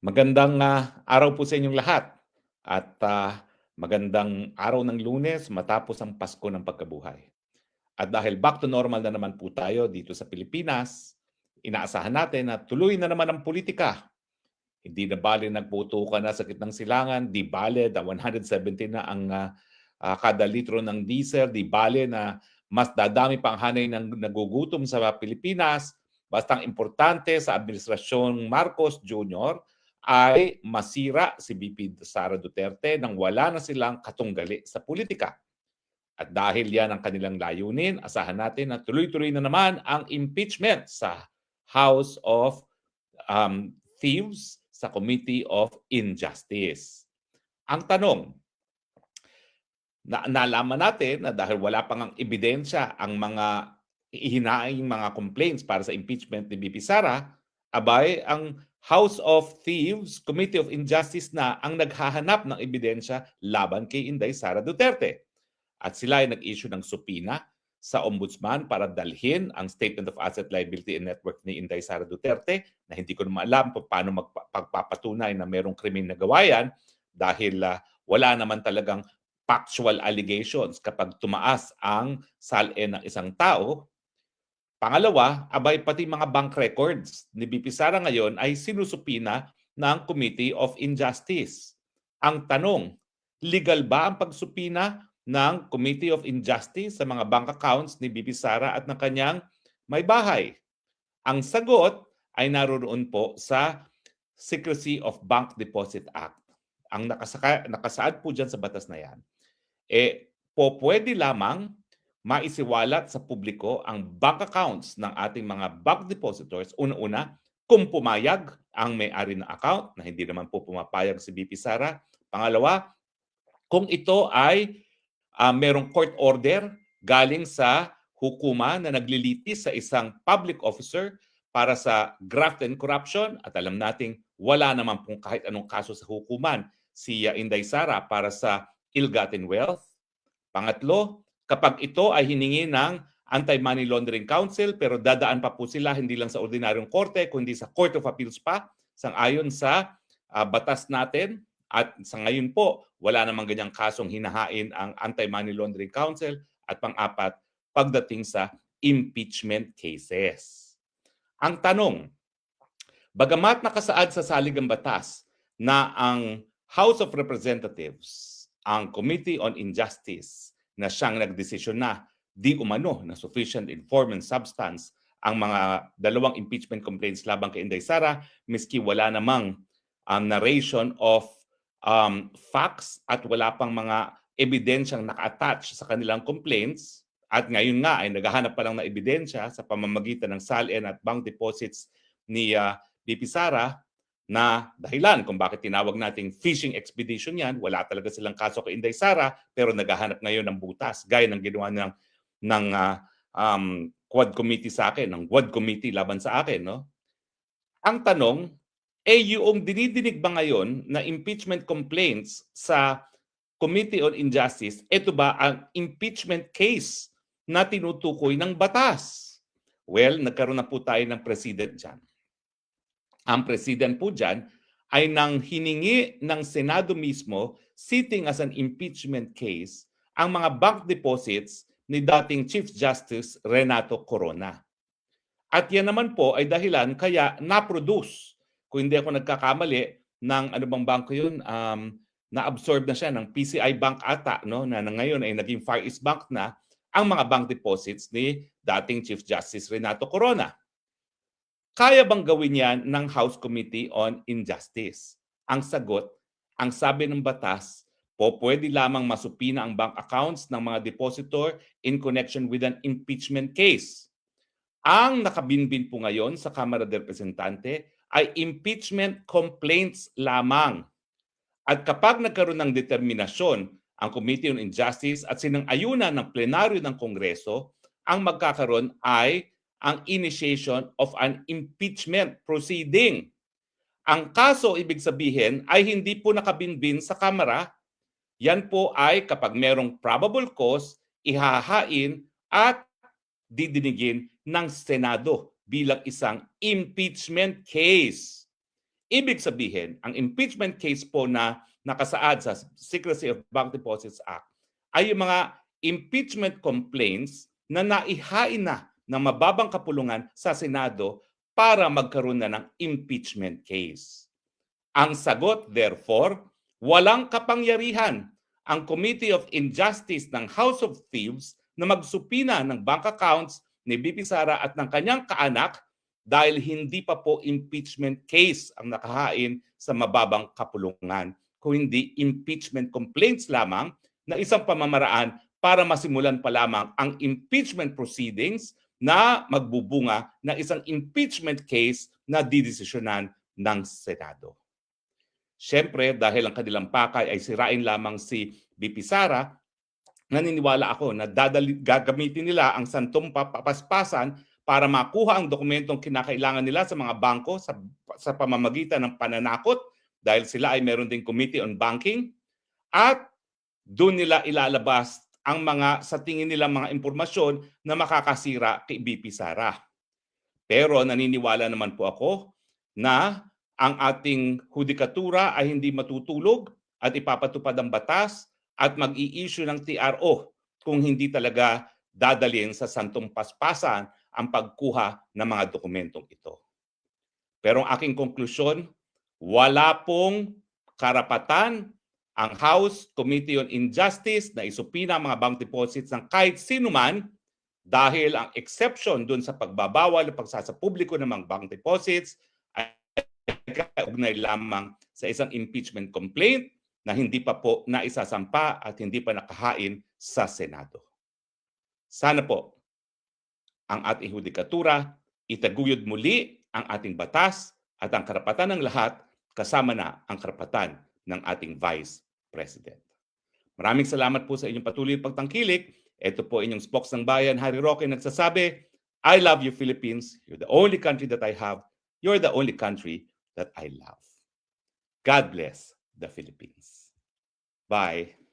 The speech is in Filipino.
Magandang araw po sa inyong lahat at magandang araw ng Lunes matapos ang Pasko ng Pagkabuhay. At dahil back to normal na naman po tayo dito sa Pilipinas, inaasahan natin na tuloy na naman ang politika. Hindi na bale nagputo ka na sa gitnang silangan, di bale na 170 na ang kada litro ng diesel, di bale na mas dadami pang hanay ng nagugutom sa Pilipinas. Basta ang importante sa Administrasyong Marcos Jr. ay masira si VP Sara Duterte nang wala na silang katunggali sa politika. At dahil yan ang kanilang layunin, asahan natin na tuloy-tuloy na naman ang impeachment sa House of Thieves sa Committee of Injustice. Ang tanong, nalaman natin na dahil wala pang ang ebidensya ang mga ihinaing mga complaints para sa impeachment ni VP Sara, abay ang House of Thieves, Committee of Injustice na ang naghahanap ng ebidensya laban kay Inday Sara Duterte. At sila ay nag-issue ng subpoena sa ombudsman para dalhin ang Statement of Asset Liability and Net Worth ni Inday Sara Duterte na hindi ko naman alam paano magpapatunay na merong krimen na gawa yan dahil wala naman talagang factual allegations kapag tumaas ang SALE ng isang tao. Pangalawa, abay pati mga bank records ni VP Sara ngayon ay sinusupina ng Committee of Injustice. Ang tanong, legal ba ang pagsupina ng Committee of Injustice sa mga bank accounts ni VP Sara at ng kanyang may bahay? Ang sagot ay naroon po sa Secrecy of Bank Deposit Act. Ang nakasaad po dyan sa batas na yan, pwede lamang maisiwalat sa publiko ang bank accounts ng ating mga bank depositors. Una-una, kung pumayag ang may-ari ng account, na hindi naman po pumapayag si VP Sara. Pangalawa, kung ito ay merong court order galing sa hukuma na naglilitis sa isang public officer para sa graft and corruption, at alam nating wala naman pong kahit anong kaso sa hukuman si Inday Sara para sa ill-gotten wealth. Pangatlo, kapag ito ay hiningi ng Anti-Money Laundering Council pero dadaan pa po sila hindi lang sa ordinaryong korte kundi sa Court of Appeals pa, sang-ayon sa batas natin. At sa ngayon po, wala namang ganyang kasong hinahain ang Anti-Money Laundering Council. At pang-apat, pagdating sa impeachment cases. Ang tanong, bagamat nakasaad sa saligang batas na ang House of Representatives, ang Committee on Injustice, na siyang nagdesisyon na di umano na sufficient in form and substance ang mga dalawang impeachment complaints laban kay Inday Sara, miski wala namang narration of facts at wala pang mga ebidensyang naka-attach sa kanilang complaints, at ngayon nga ay naghahanap pa lang ng ebidensya sa pamamagitan ng SALN at bank deposits ni VP Sara, na dahilan kung bakit tinawag nating fishing expedition yan. Wala talaga silang kaso kay Inday Sara pero naghahanap ngayon ng butas gaya ng ginawa ng Quad Committee sa akin, ng Quad Committee laban sa akin. No? Ang tanong, yung dinidinig ba ngayon na impeachment complaints sa Committee on Injustice, ito ba ang impeachment case na tinutukoy ng batas? Well, nagkaroon na po tayo ng president dyan. Ang president po dyan ay nang hiningi ng Senado mismo, sitting as an impeachment case, ang mga bank deposits ni dating Chief Justice Renato Corona. At yan naman po ay dahilan kaya na-produce, kung hindi ako nagkakamali, ng ano bang bangko yun, na-absorb na siya ng PCI Bank ata, no? na ngayon ay naging Far East Bank na, ang mga bank deposits ni dating Chief Justice Renato Corona. Kaya bang gawin yan ng House Committee on Injustice? Ang sagot, ang sabi ng batas, pwede lamang masupina ang bank accounts ng mga depositor in connection with an impeachment case. Ang nakabinbin po ngayon sa Kamara de Representante ay impeachment complaints lamang. At kapag nagkaroon ng determinasyon ang Committee on Injustice at sinang-ayunan ng plenaryo ng Kongreso, ang magkakaroon ay ang initiation of an impeachment proceeding. Ang kaso, ibig sabihin, ay hindi po nakabinbin sa Kamara. Yan po ay kapag merong probable cause, ihahain at didinigin ng Senado bilang isang impeachment case. Ibig sabihin, ang impeachment case po na nakasaad sa Secrecy of Bank Deposits Act ay yung mga impeachment complaints na naihain na ng mababang kapulungan sa Senado para magkaroon na ng impeachment case. Ang sagot, therefore, walang kapangyarihan ang Committee of Injustice ng House of Thieves na magsupina ng bank accounts ni BP Sara at ng kanyang kaanak dahil hindi pa po impeachment case ang nakahain sa mababang kapulungan, kung hindi impeachment complaints lamang na isang pamamaraan para masimulan pa lamang ang impeachment proceedings na magbubunga ng isang impeachment case na didesisyonan ng Senado. Siyempre, dahil ang kanilang pakay ay sirain lamang si BP Sara, naniniwala ako na gagamitin nila ang santong papaspasan para makuha ang dokumentong kinakailangan nila sa mga bangko sa pamamagitan ng pananakot dahil sila ay meron ding Committee on Banking at doon nila ilalabas ang mga sa tingin nila mga impormasyon na makakasira kay BP Sara. Pero naniniwala naman po ako na ang ating hudikatura ay hindi matutulog at ipapatupad ang batas at mag-i-issue ng TRO kung hindi talaga dadalhin sa santong paspasan ang pagkuha ng mga dokumentong ito. Pero ang aking konklusyon, wala pong karapatan ang House Committee on Injustice na isupina ang mga bank deposits ng kahit sino man dahil ang exception dun sa pagbabawal at pagsasapubliko ng mga bank deposits ay kaugnay lamang sa isang impeachment complaint na hindi pa po naisasampa at hindi pa nakahain sa Senado. Sana po ang ating hudikatura itaguyod muli ang ating batas at ang karapatan ng lahat kasama na ang karapatan ng ating Vice President. Maraming salamat po sa inyong patuloy pagtangkilik. Ito po inyong spokes ng bayan, Harry Roque, nagsasabi, I love you, Philippines. You're the only country that I have. You're the only country that I love. God bless the Philippines. Bye.